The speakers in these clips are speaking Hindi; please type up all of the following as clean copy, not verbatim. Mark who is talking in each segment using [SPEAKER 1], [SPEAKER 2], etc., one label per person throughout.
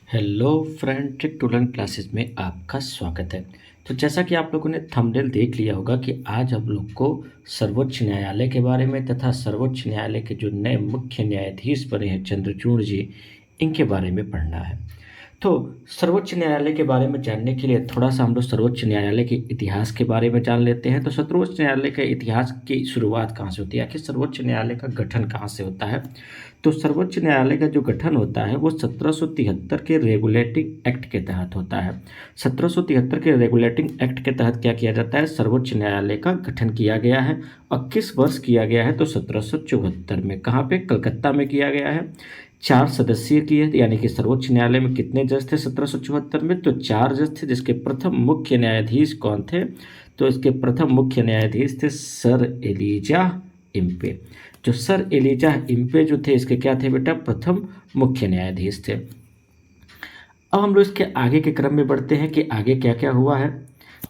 [SPEAKER 1] Hello friend, trick to learn classes में आपका स्वागत है। तो जैसा कि आप लोगों ने थंबनेल देख लिया होगा कि आज हम लोग को सर्वोच्च न्यायालय के बारे में तथा सर्वोच्च न्यायालय के जो नए मुख्य न्यायाधीश बने हैं चंद्रचूड़ जी, इनके बारे में पढ़ना है। तो सर्वोच्च न्यायालय के बारे में जानने के लिए थोड़ा सा हम लोग सर्वोच्च न्यायालय के इतिहास के बारे में जान लेते हैं। तो सर्वोच्च न्यायालय के इतिहास की शुरुआत कहाँ से होती है, आखिर सर्वोच्च न्यायालय का गठन कहाँ से होता है। तो सर्वोच्च न्यायालय का जो गठन होता है वो 1773 के रेगुलेटिंग एक्ट के तहत होता है। 1773 के रेगुलेटिंग एक्ट के तहत क्या किया जाता है, सर्वोच्च न्यायालय का गठन किया गया है। और किस वर्ष किया गया है, तो 1774 में। कहाँ पे, कलकत्ता में किया गया है। 4 सदस्यीय की है, यानी कि सर्वोच्च न्यायालय में कितने जज थे 1774 में, तो 4 जज थे। जिसके प्रथम मुख्य न्यायाधीश कौन थे, तो इसके प्रथम मुख्य न्यायाधीश थे सर एलिजा इम्पे। जो सर एलिजा इम्पे जो थे, इसके क्या थे बेटा, प्रथम मुख्य न्यायाधीश थे। अब हम लोग इसके आगे के क्रम में बढ़ते हैं कि आगे क्या क्या हुआ है।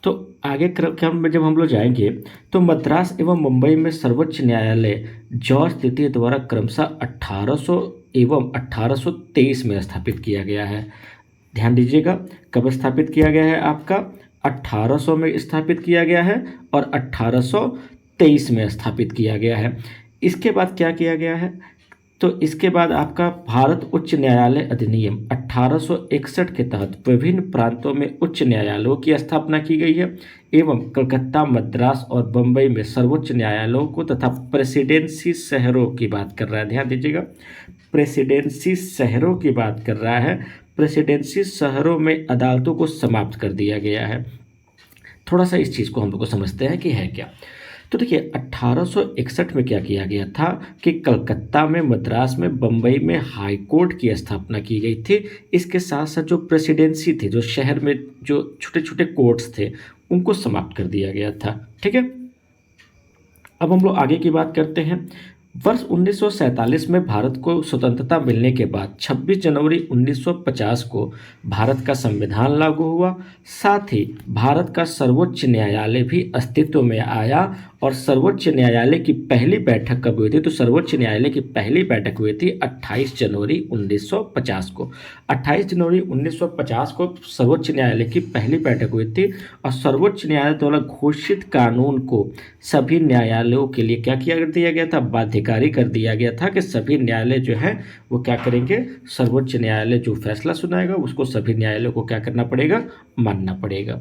[SPEAKER 1] तो आगे क्रम में जब हम लोग जाएंगे तो मद्रास एवं मुंबई में सर्वोच्च न्यायालय जॉर्ज तृतीय द्वारा क्रमशः 1800 एवं 1823 में स्थापित किया गया है। ध्यान दीजिएगा, कब स्थापित किया गया है, आपका 1800 में स्थापित किया गया है और 1823 में स्थापित किया गया है। इसके बाद क्या किया गया है, तो इसके बाद आपका भारत उच्च न्यायालय अधिनियम 1861 के तहत विभिन्न प्रांतों में उच्च न्यायालयों की स्थापना की गई है एवं कलकत्ता, मद्रास और बम्बई में सर्वोच्च न्यायालयों को तथा प्रेसिडेंसी शहरों की बात कर रहा है। ध्यान दीजिएगा, प्रेसिडेंसी शहरों की बात कर रहा है। प्रेसिडेंसी शहरों में अदालतों को समाप्त कर दिया गया है। थोड़ा सा इस चीज़ को हम लोग को समझते हैं कि है क्या। तो देखिए 1861 में क्या किया गया था कि कलकत्ता में, मद्रास में, बम्बई में हाई कोर्ट की स्थापना की गई थी। इसके साथ साथ जो प्रेसिडेंसी थी, जो शहर में जो छोटे छोटे कोर्ट्स थे, उनको समाप्त कर दिया गया था। ठीक है, अब हम लोग आगे की बात करते हैं। वर्ष 1947 में भारत को स्वतंत्रता मिलने के बाद 26 जनवरी 1950 को भारत का संविधान लागू हुआ। साथ ही भारत का सर्वोच्च न्यायालय भी अस्तित्व में आया। और सर्वोच्च न्यायालय की पहली बैठक कब हुई थी, तो सर्वोच्च न्यायालय की पहली बैठक हुई थी 28 जनवरी 1950 को। 28 जनवरी 1950 को सर्वोच्च न्यायालय की पहली बैठक हुई थी। और सर्वोच्च न्यायालय द्वारा घोषित कानून को सभी न्यायालयों के लिए क्या किया कर दिया गया था, बाध्यकारी कर दिया गया था कि सभी न्यायालय जो है वो क्या करेंगे, सर्वोच्च न्यायालय जो फैसला सुनाएगा उसको सभी न्यायालयों को क्या करना पड़ेगा, मानना पड़ेगा।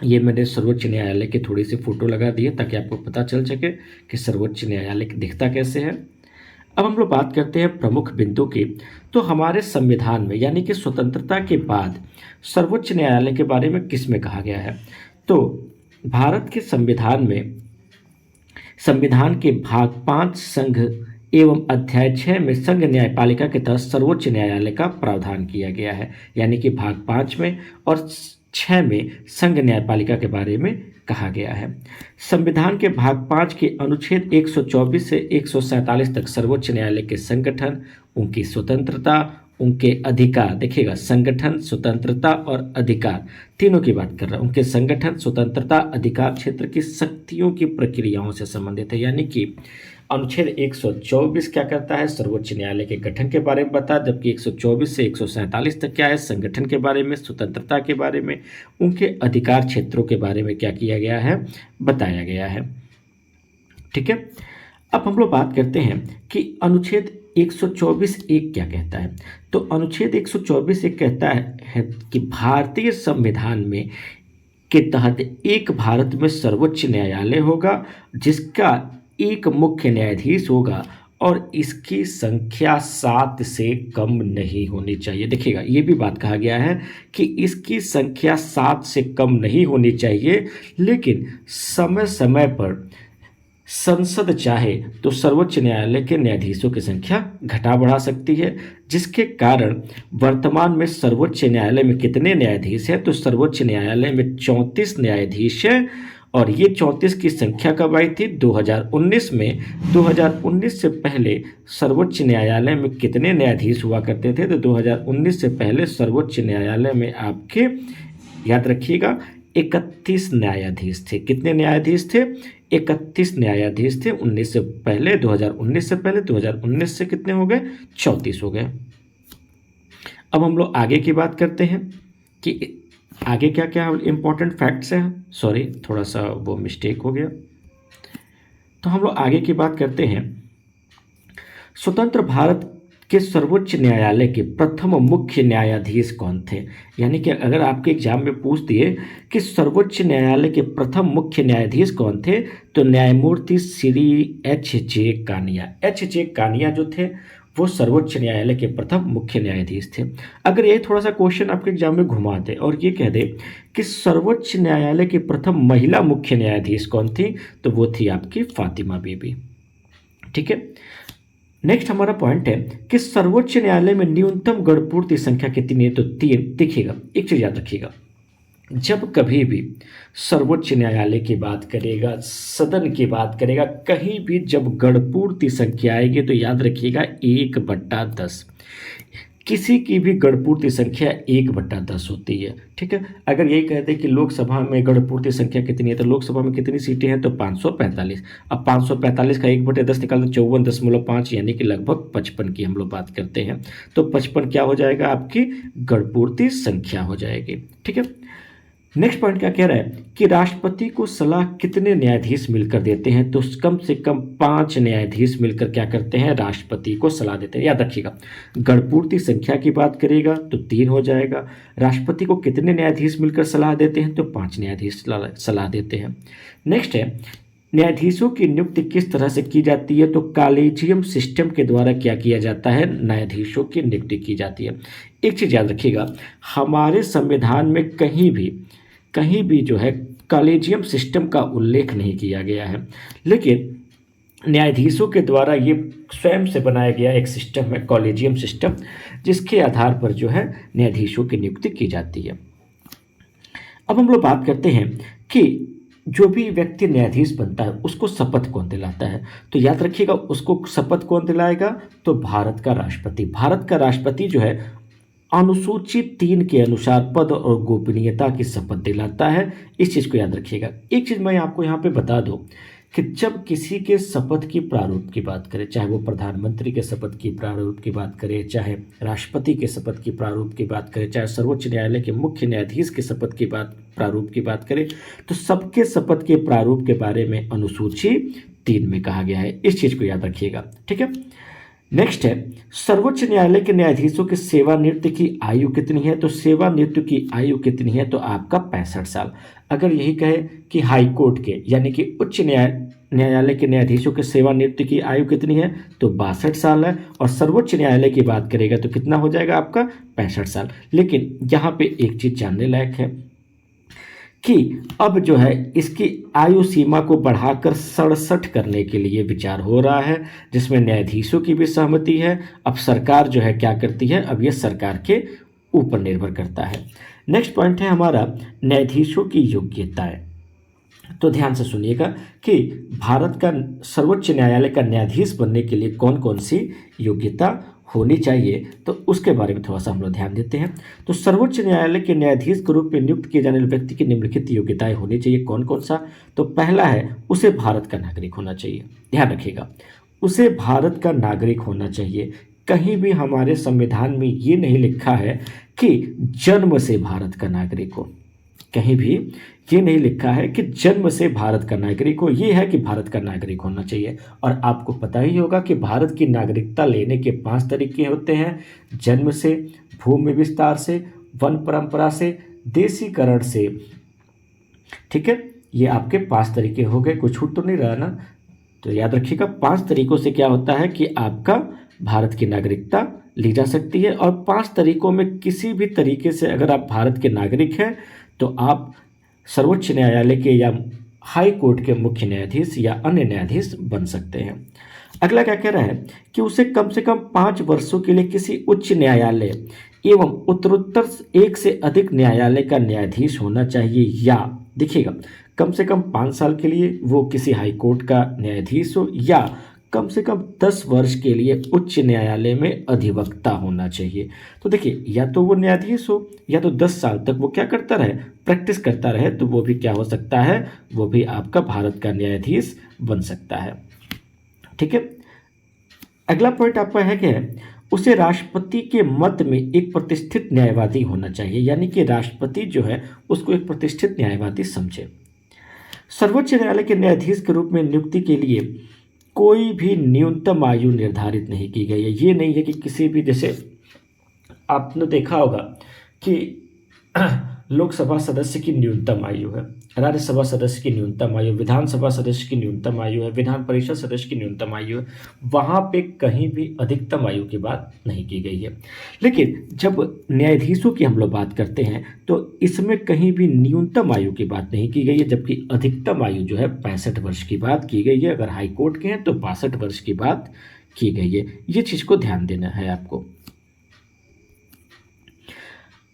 [SPEAKER 1] ये मैंने सर्वोच्च न्यायालय की थोड़ी सी फोटो लगा दी है ताकि आपको पता चल सके कि सर्वोच्च न्यायालय दिखता कैसे है। अब हम लोग बात करते हैं प्रमुख बिंदु की। तो हमारे संविधान में, यानी कि स्वतंत्रता के बाद सर्वोच्च न्यायालय के बारे में किस में कहा गया है, तो भारत के संविधान के भाग 5 संघ एवं अध्याय 6 में संघ न्यायपालिका के तहत सर्वोच्च न्यायालय का प्रावधान किया गया है। यानी कि भाग 5 में और 6 में संघ न्यायपालिका के बारे में कहा गया है। संविधान के भाग 5 के अनुच्छेद 124 से 147 तक सर्वोच्च न्यायालय के संगठन, उनकी स्वतंत्रता, उनके अधिकार, देखिएगा संगठन, स्वतंत्रता और अधिकार तीनों की बात कर रहा है। उनके संगठन, स्वतंत्रता, अधिकार क्षेत्र की शक्तियों की प्रक्रियाओं से संबंधित है। यानी कि अनुच्छेद 124 क्या करता है, सर्वोच्च न्यायालय के गठन के बारे में बता, जबकि 124 से 147 तक क्या है, संगठन के बारे में, स्वतंत्रता के बारे में, उनके अधिकार क्षेत्रों के बारे में क्या किया गया है, बताया गया है। ठीक है, अब हम लोग बात करते हैं कि अनुच्छेद 124 एक क्या कहता है। तो अनुच्छेद 124 एक कहता है कि भारतीय संविधान में के तहत एक भारत में सर्वोच्च न्यायालय होगा जिसका एक मुख्य न्यायाधीश होगा और इसकी संख्या 7 से कम नहीं होनी चाहिए। देखिएगा, ये भी बात कहा गया है कि इसकी संख्या 7 से कम नहीं होनी चाहिए, लेकिन समय समय पर संसद चाहे तो सर्वोच्च न्यायालय के न्यायाधीशों की संख्या घटा बढ़ा सकती है। जिसके कारण वर्तमान में सर्वोच्च न्यायालय में कितने न्यायाधीश हैं, तो सर्वोच्च न्यायालय में 34 न्यायाधीश हैं। और ये 34 की संख्या कब आई थी, 2019 में। 2019 से पहले सर्वोच्च न्यायालय में कितने न्यायाधीश हुआ करते थे, तो 2019 से पहले सर्वोच्च न्यायालय में आपके, याद रखिएगा, 31 न्यायाधीश थे। कितने न्यायाधीश थे, 31 न्यायाधीश थे 19 से पहले, 2019 से पहले। 2019 से कितने हो गए, 34 हो गए। अब हम लोग आगे की बात करते हैं कि आगे क्या क्या इंपॉर्टेंट फैक्ट्स हैं। सॉरी, थोड़ा सा वो मिस्टेक हो गया। तो हम लोग आगे की बात करते हैं। स्वतंत्र भारत के सर्वोच्च न्यायालय के प्रथम मुख्य न्यायाधीश कौन थे? यानी कि अगर आपके एग्जाम में पूछ दिए कि सर्वोच्च न्यायालय के प्रथम मुख्य न्यायाधीश कौन थे, तो न्यायमूर्ति श्री एच.जे. कानिया। एच.जे. कानिया जो थे वो सर्वोच्च न्यायालय के प्रथम मुख्य न्यायाधीश थे। अगर ये थोड़ा सा क्वेश्चन आपके एग्जाम में घुमा दे और ये कह दे कि सर्वोच्च न्यायालय के प्रथम महिला मुख्य न्यायाधीश कौन थी, तो वो थी आपकी फातिमा बीबी। ठीक है, नेक्स्ट हमारा पॉइंट है कि सर्वोच्च न्यायालय में न्यूनतम गणपूर्ति संख्या कितनी है, तो 3। देखिएगा, एक चीज याद रखिएगा, जब कभी भी सर्वोच्च न्यायालय की बात करेगा, सदन की बात करेगा, कहीं भी जब गणपूर्ति संख्या आएगी तो याद रखिएगा 1/10। किसी की भी गणपूर्ति संख्या 1/10 होती है। ठीक है, अगर यही कहते हैं कि लोकसभा में गणपूर्ति संख्या कितनी है, तो लोकसभा में कितनी सीटें हैं, तो 545। अब 545 का 1/10 निकाल दो, 54.5, यानी कि लगभग 55 की हम लोग बात करते हैं। तो 55 क्या हो जाएगा, आपकी गणपूर्ति संख्या हो जाएगी। ठीक है, नेक्स्ट पॉइंट क्या कह रहा है कि राष्ट्रपति को सलाह कितने न्यायाधीश मिलकर देते हैं, तो कम से कम 5 न्यायाधीश मिलकर क्या करते हैं, राष्ट्रपति को सलाह देते हैं। याद रखिएगा, गणपूर्ति संख्या की बात करेगा तो 3 हो जाएगा। राष्ट्रपति को कितने न्यायाधीश मिलकर सलाह देते हैं, तो 5 न्यायाधीश सलाह देते हैं। नेक्स्ट है, न्यायाधीशों की नियुक्ति किस तरह से की जाती है, तो कॉलेजियम सिस्टम के द्वारा क्या किया जाता है, न्यायाधीशों की नियुक्ति की जाती है। एक चीज याद रखिएगा, हमारे संविधान में कहीं भी जो है कॉलेजियम सिस्टम का उल्लेख नहीं किया गया है, लेकिन न्यायाधीशों के द्वारा ये स्वयं से बनाया गया एक सिस्टम है, कॉलेजियम सिस्टम, जिसके आधार पर जो है न्यायाधीशों की नियुक्ति की जाती है। अब हम लोग बात करते हैं कि जो भी व्यक्ति न्यायाधीश बनता है उसको शपथ कौन दिलाता है, तो याद रखिएगा, उसको शपथ कौन दिलाएगा, तो भारत का राष्ट्रपति। भारत का राष्ट्रपति जो है अनुसूची 3 के अनुसार पद और गोपनीयता की शपथ दिलाता है। इस चीज़ को याद रखिएगा। एक चीज़ मैं आपको यहाँ पे बता दूँ कि जब किसी के शपथ की प्रारूप की बात करें, चाहे वो प्रधानमंत्री के शपथ की प्रारूप की बात करें, चाहे राष्ट्रपति के शपथ की प्रारूप की बात करें, चाहे सर्वोच्च न्यायालय के मुख्य न्यायाधीश के शपथ की प्रारूप की बात करें, तो सबके शपथ के प्रारूप के बारे में अनुसूची 3 में कहा गया है। इस चीज़ को याद रखिएगा। ठीक है, नेक्स्ट है, सर्वोच्च न्यायालय के न्यायाधीशों की सेवानिवृत्ति की आयु कितनी है, तो सेवानिवृत्ति की आयु कितनी है, तो आपका 65 साल। अगर यही कहे कि हाई कोर्ट के यानी कि उच्च न्यायालय के न्यायाधीशों की सेवानिवृत्ति की आयु कितनी है, तो 62 साल है। और सर्वोच्च न्यायालय की बात करेगा तो कितना हो जाएगा आपका, 65 साल। लेकिन यहाँ पे एक चीज जानने लायक है कि अब जो है इसकी आयु सीमा को बढ़ाकर 67 करने के लिए विचार हो रहा है, जिसमें न्यायाधीशों की भी सहमति है। अब सरकार जो है क्या करती है, अब ये सरकार के ऊपर निर्भर करता है। नेक्स्ट पॉइंट है हमारा न्यायाधीशों की योग्यताएं। तो ध्यान से सुनिएगा कि भारत का सर्वोच्च न्यायालय का न्यायाधीश बनने के लिए कौन कौन सी योग्यता होनी चाहिए, तो उसके बारे में थोड़ा सा हम लोग ध्यान देते हैं। तो सर्वोच्च न्यायालय के न्यायाधीश के रूप में नियुक्त किए जाने वाले व्यक्ति की निम्नलिखित योग्यताएं होनी चाहिए। कौन कौन सा, तो पहला है उसे भारत का नागरिक होना चाहिए। ध्यान रखिएगा, उसे भारत का नागरिक होना चाहिए। कहीं भी हमारे संविधान में ये नहीं लिखा है कि जन्म से भारत का नागरिक हो, कहीं भी ये नहीं लिखा है कि जन्म से भारत का नागरिक हो, ये है कि भारत का नागरिक होना चाहिए। और आपको पता ही होगा कि भारत की नागरिकता लेने के 5 तरीके होते हैं, जन्म से, भूमि विस्तार से, वन परंपरा से, देशीकरण से। ठीक है, ये आपके 5 तरीके हो गए, कोई छूट तो नहीं रहा ना। तो याद रखिएगा, 5 तरीकों से क्या होता है कि आपका भारत की नागरिकता ली जा सकती है। और 5 तरीकों में किसी भी तरीके से अगर आप भारत के नागरिक हैं तो आप सर्वोच्च न्यायालय के या हाई कोर्ट के मुख्य न्यायाधीश या अन्य न्यायाधीश बन सकते हैं। अगला क्या कह रहा है कि उसे कम से कम 5 वर्षों के लिए किसी उच्च न्यायालय एवं उत्तरोत्तर 1 से अधिक न्यायालय का न्यायाधीश होना चाहिए, या देखिएगा कम से कम 5 साल के लिए वो किसी हाई कोर्ट का न्यायाधीश हो, या कम से कम 10 वर्ष के लिए उच्च न्यायालय में अधिवक्ता होना चाहिए। तो देखिए, या तो वो न्यायाधीश हो या तो 10 साल तक वो क्या करता रहे, प्रैक्टिस करता रहे, तो वो भी क्या हो सकता है, वो भी आपका भारत का न्यायाधीश बन सकता है। ठीक है, अगला पॉइंट आपका है कि उसे राष्ट्रपति के मत में एक प्रतिष्ठित न्यायवादी होना चाहिए, यानी कि राष्ट्रपति जो है उसको एक प्रतिष्ठित न्यायवादी समझे। सर्वोच्च न्यायालय के न्यायाधीश के रूप में नियुक्ति के लिए कोई भी न्यूनतम आयु निर्धारित नहीं की गई है। ये नहीं है कि किसी भी, जैसे आपने देखा होगा कि लोकसभा सदस्य की न्यूनतम आयु है, राज्यसभा सदस्य की न्यूनतम आयु, विधानसभा सदस्य की न्यूनतम आयु है, विधान परिषद सदस्य की न्यूनतम आयु है, वहाँ पे कहीं भी अधिकतम आयु की बात नहीं की गई है। लेकिन जब न्यायाधीशों की हम लोग बात करते हैं तो इसमें कहीं भी न्यूनतम आयु की बात नहीं की गई है, जबकि अधिकतम आयु जो है 65 वर्ष की बात की गई है। अगर हाईकोर्ट के हैं तो 62 वर्ष की बात की गई है। ये चीज़ को ध्यान देना है आपको।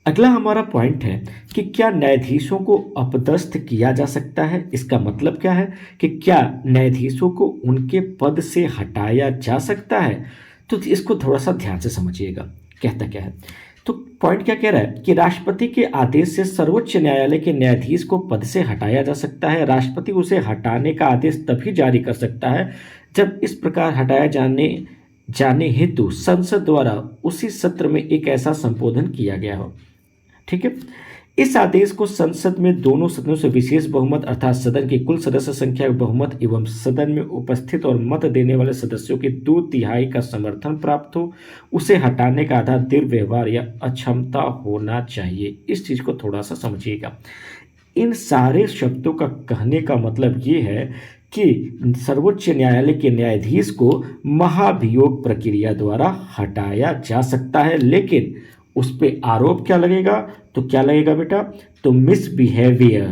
[SPEAKER 1] अगला हमारा पॉइंट है कि क्या न्यायाधीशों को अपदस्थ किया जा सकता है। इसका मतलब क्या है कि क्या न्यायाधीशों को उनके पद से हटाया जा सकता है। तो इसको थोड़ा सा ध्यान से समझिएगा, कहता क्या है। तो पॉइंट क्या कह रहा है कि राष्ट्रपति के आदेश से सर्वोच्च न्यायालय के न्यायाधीश को पद से हटाया जा सकता है। राष्ट्रपति उसे हटाने का आदेश तभी जारी कर सकता है जब इस प्रकार हटाया जाने हेतु संसद द्वारा उसी सत्र में एक ऐसा संशोधन किया गया हो। ठीक है। इस आदेश को संसद में दोनों सदनों से विशेष बहुमत अर्थात सदन की कुल सदस्य संख्या का बहुमत एवं सदन में उपस्थित और मत देने वाले सदस्यों के 2/3 का समर्थन प्राप्त हो। उसे हटाने का आधार दुर्व्यवहार या अक्षमता होना चाहिए। इस चीज को थोड़ा सा समझिएगा। इन सारे शब्दों का कहने का मतलब ये है कि सर्वोच्च न्यायालय के न्यायाधीश को महाभियोग प्रक्रिया द्वारा हटाया जा सकता है, लेकिन उस पर आरोप क्या लगेगा। तो क्या लगेगा बेटा, तो मिसबिहेवियर।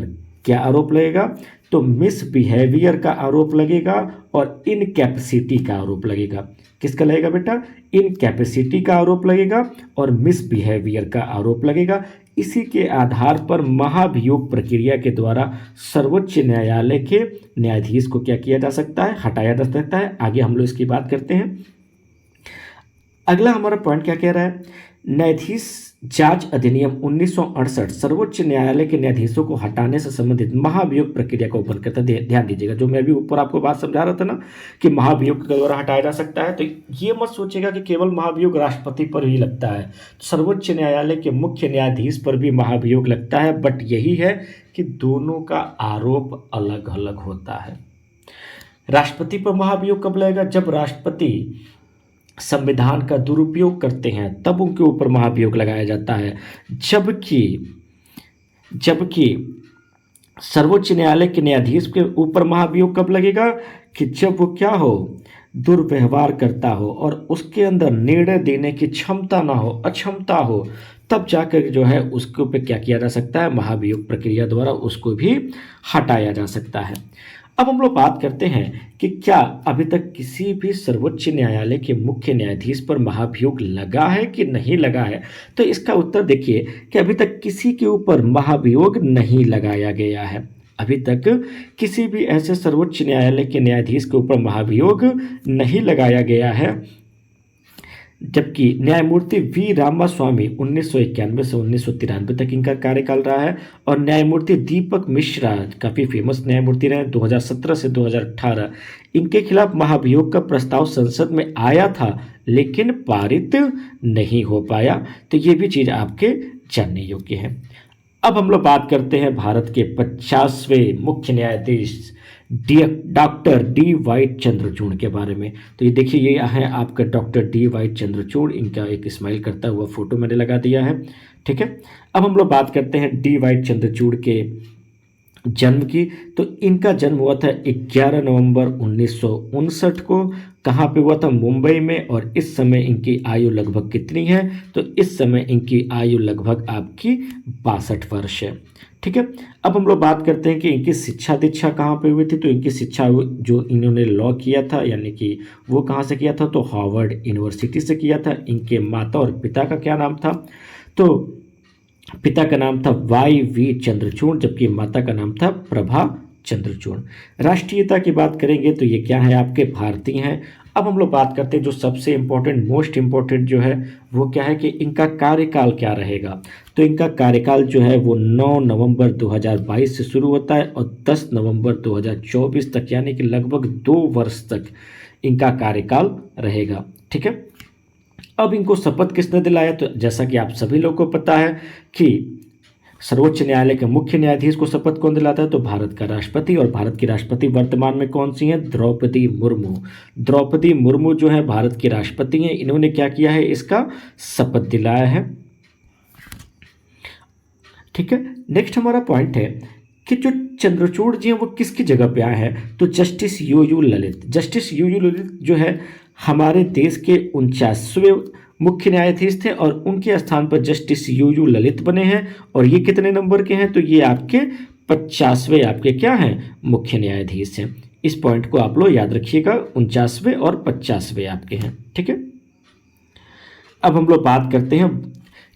[SPEAKER 1] क्या आरोप लगेगा, तो मिसबिहेवियर का आरोप लगेगा और इनकैपेसिटी का आरोप लगेगा। किसका लगेगा बेटा, इनकैपेसिटी का आरोप लगेगा और मिसबिहेवियर का आरोप लगेगा। इसी के आधार पर महाभियोग प्रक्रिया के द्वारा सर्वोच्च न्यायालय के न्यायाधीश को क्या किया जा सकता है, हटाया जा सकता है। आगे हम लोग इसकी बात करते हैं। अगला हमारा पॉइंट क्या कह रहा है, न्यायाधीश जांच अधिनियम 1968 सर्वोच्च न्यायालय के न्यायाधीशों को हटाने से संबंधित महाभियोग प्रक्रिया को ओपन करता है। ध्यान दीजिएगा, जो मैं भी ऊपर आपको बात समझा रहा था ना कि महाभियोग के द्वारा हटाया जा सकता है, तो ये मत सोचेगा कि केवल महाभियोग राष्ट्रपति पर ही लगता है। सर्वोच्च न्यायालय के मुख्य न्यायाधीश पर भी महाभियोग लगता है, बट यही है कि दोनों का आरोप अलग अलग होता है। राष्ट्रपति पर महाभियोग कब लगेगा, जब राष्ट्रपति संविधान का दुरुपयोग करते हैं तब उनके ऊपर महाभियोग लगाया जाता है। जबकि सर्वोच्च न्यायालय के न्यायाधीश के ऊपर महाभियोग कब लगेगा कि जब वो क्या हो, दुर्व्यवहार करता हो और उसके अंदर निर्णय देने की क्षमता ना हो, अक्षमता हो, तब जाकर जो है उसके ऊपर क्या किया जा सकता है, महाभियोग प्रक्रिया द्वारा उसको भी हटाया जा सकता है। अब हम लोग बात करते हैं कि क्या अभी तक किसी भी सर्वोच्च न्यायालय के मुख्य न्यायाधीश पर महाभियोग लगा है कि नहीं लगा है। तो इसका उत्तर देखिए कि अभी तक किसी के ऊपर महाभियोग नहीं लगाया गया है। अभी तक किसी भी ऐसे सर्वोच्च न्यायालय के न्यायाधीश के ऊपर महाभियोग नहीं लगाया गया है। जबकि न्यायमूर्ति वी रामास्वामी 1991 से 1993 तक इनका कार्यकाल रहा है और न्यायमूर्ति दीपक मिश्रा काफ़ी फेमस न्यायमूर्ति रहे 2017 से 2018। इनके खिलाफ महाभियोग का प्रस्ताव संसद में आया था लेकिन पारित नहीं हो पाया। तो ये भी चीज़ आपके जानने योग्य है। अब हम लोग बात करते हैं भारत के 50वें मुख्य न्यायाधीश डॉक्टर डी वाई चंद्रचूड़ के बारे में। तो ये देखिए, ये है आपका डॉक्टर डी वाई चंद्रचूड़। इनका एक स्माइल करता हुआ फोटो मैंने लगा दिया है। ठीक है। अब हम लोग बात करते हैं डी वाई चंद्रचूड़ के जन्म की। तो इनका जन्म हुआ था 11 नवंबर 1959 को। कहाँ पे हुआ था, मुंबई में। और इस समय इनकी आयु लगभग कितनी है, तो इस समय इनकी आयु लगभग आपकी 62 वर्ष है। ठीक है। अब हम लोग बात करते हैं कि इनकी शिक्षा दीक्षा कहाँ पे हुई थी। तो इनकी शिक्षा जो इन्होंने लॉ किया था यानी कि वो कहाँ से किया था, तो हार्वर्ड यूनिवर्सिटी से किया था। इनके माता और पिता का क्या नाम था, तो पिता का नाम था वाई वी चंद्रचूड़ जबकि माता का नाम था प्रभा चंद्रचूड़। राष्ट्रीयता की बात करेंगे तो ये क्या है, आपके भारतीय हैं। अब हम लोग बात करते हैं जो सबसे इम्पोर्टेंट, मोस्ट इम्पोर्टेंट जो है वो क्या है कि इनका कार्यकाल क्या रहेगा। तो इनका कार्यकाल जो है वो 9 नवंबर 2022 से शुरू होता है और 10 नवंबर 2024 तक यानी कि लगभग 2 वर्ष तक इनका कार्यकाल रहेगा। ठीक है। अब इनको शपथ किसने दिलाया? तो जैसा कि आप सभी लोगों को पता है कि सर्वोच्च न्यायालय के मुख्य न्यायाधीश को शपथ कौन दिलाता है? तो भारत का राष्ट्रपति। और भारत की राष्ट्रपति वर्तमान में कौन सी हैं? द्रौपदी मुर्मू। द्रौपदी मुर्मू जो है भारत की राष्ट्रपति हैं। इन्होंने क्या किया है? इसका शपथ दिलाया है। ठीक है, नेक्स्ट हमारा पॉइंट है कि जो चंद्रचूड़ जी हैं वो किसकी जगह पे आए हैं? तो justice U Lalit. Justice U Lalit जो है हमारे देश के 49वें मुख्य न्यायाधीश थे और उनके स्थान पर जस्टिस यू ललित बने हैं। और ये कितने नंबर के हैं? तो ये आपके 50वें आपके क्या हैं? मुख्य न्यायाधीश हैं। इस पॉइंट को आप लोग याद रखिएगा, 49वें और 50वें आपके हैं। ठीक है, अब हम लोग बात करते हैं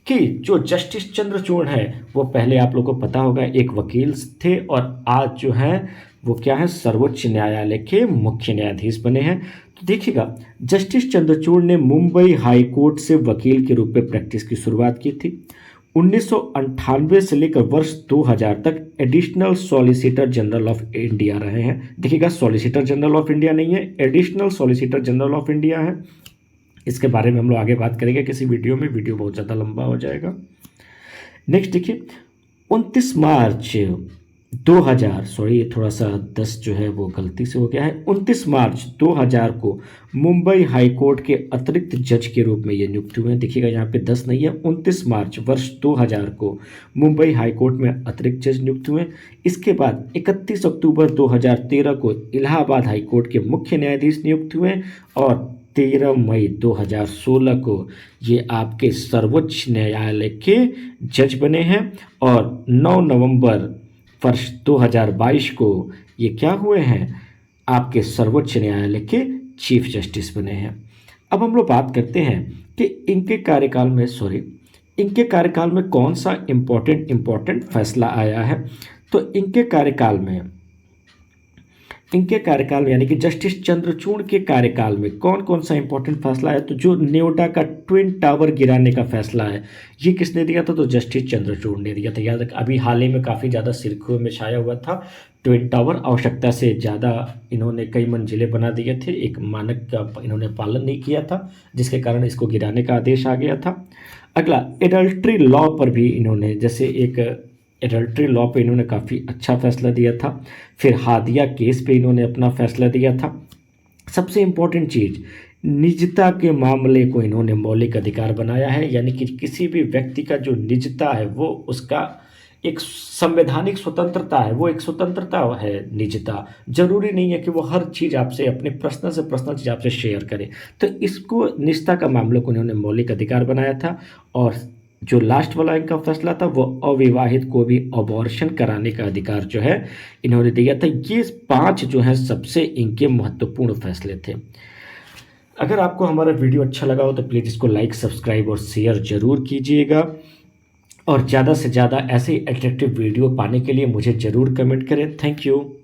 [SPEAKER 1] कि जो जस्टिस चंद्रचूड़ है वो पहले आप लोगों को पता होगा एक वकील थे और आज जो है वो क्या है? सर्वोच्च न्यायालय के मुख्य न्यायाधीश बने हैं। तो देखिएगा, जस्टिस चंद्रचूड़ ने मुंबई हाई कोर्ट से वकील के रूप में प्रैक्टिस की शुरुआत की थी। 1998 से लेकर वर्ष 2000 तक additional solicitor general of India रहे हैं। देखिएगा, सॉलिसिटर जनरल ऑफ इंडिया नहीं है, additional solicitor general of India है। इसके बारे में हम लोग आगे बात करेंगे किसी वीडियो में, वीडियो बहुत ज़्यादा लंबा हो जाएगा। नेक्स्ट देखिए, 29 मार्च 2000, सॉरी ये थोड़ा सा 10 जो है वो गलती से हो गया है, 29 मार्च 2000 को मुंबई हाई कोर्ट के अतिरिक्त जज के रूप में ये नियुक्त हुए हैं। देखिएगा यहाँ पे 10 नहीं है, 29 मार्च वर्ष 2000 को मुंबई हाई कोर्ट में अतिरिक्त जज नियुक्त हुए। इसके बाद 31 अक्टूबर 2013 को इलाहाबाद हाई कोर्ट के मुख्य न्यायाधीश नियुक्त हुए और 13 मई 2016 को ये आपके सर्वोच्च न्यायालय के जज बने हैं और 9 नवंबर वर्ष 2022 को ये क्या हुए हैं? आपके सर्वोच्च न्यायालय के चीफ जस्टिस बने हैं। अब हम लोग बात करते हैं कि इनके कार्यकाल में कौन सा इम्पोर्टेंट फैसला आया है। तो इनके कार्यकाल में यानी कि जस्टिस चंद्रचूड़ के कार्यकाल में कौन कौन सा इंपॉर्टेंट फैसला है? तो जो नोएडा का ट्विन टावर गिराने का फैसला है ये किसने दिया था? तो जस्टिस चंद्रचूड़ ने दिया था। याद रख, अभी हाल ही में काफ़ी ज़्यादा सुर्खियों में छाया हुआ था ट्विन टावर। आवश्यकता से ज़्यादा इन्होंने कई मंजिलें बना दिए थे, एक मानक का इन्होंने पालन नहीं किया था जिसके कारण इसको गिराने का आदेश आ गया था। अगला, एडल्ट्री लॉ पर भी इन्होंने एडल्ट्री लॉ पे इन्होंने काफ़ी अच्छा फैसला दिया था। फिर हादिया केस पे इन्होंने अपना फैसला दिया था। सबसे इम्पोर्टेंट चीज़, निजता के मामले को इन्होंने मौलिक अधिकार बनाया है, यानी कि किसी भी व्यक्ति का जो निजता है वो उसका एक संवैधानिक स्वतंत्रता है, वो एक स्वतंत्रता है निजता। जरूरी नहीं है कि वो हर चीज़ आपसे अपने पर्सनल चीज़ आपसे शेयर करे। तो इसको निजता का मामले को इन्होंने मौलिक अधिकार बनाया था। और जो लास्ट वाला इनका फैसला था वो अविवाहित को भी अबॉर्शन कराने का अधिकार जो है इन्होंने दिया था। ये 5 जो है सबसे इनके महत्वपूर्ण फैसले थे। अगर आपको हमारा वीडियो अच्छा लगा हो तो प्लीज़ इसको लाइक, सब्सक्राइब और शेयर ज़रूर कीजिएगा। और ज़्यादा से ज़्यादा ऐसे ही अट्रैक्टिव वीडियो पाने के लिए मुझे ज़रूर कमेंट करें। Thank you.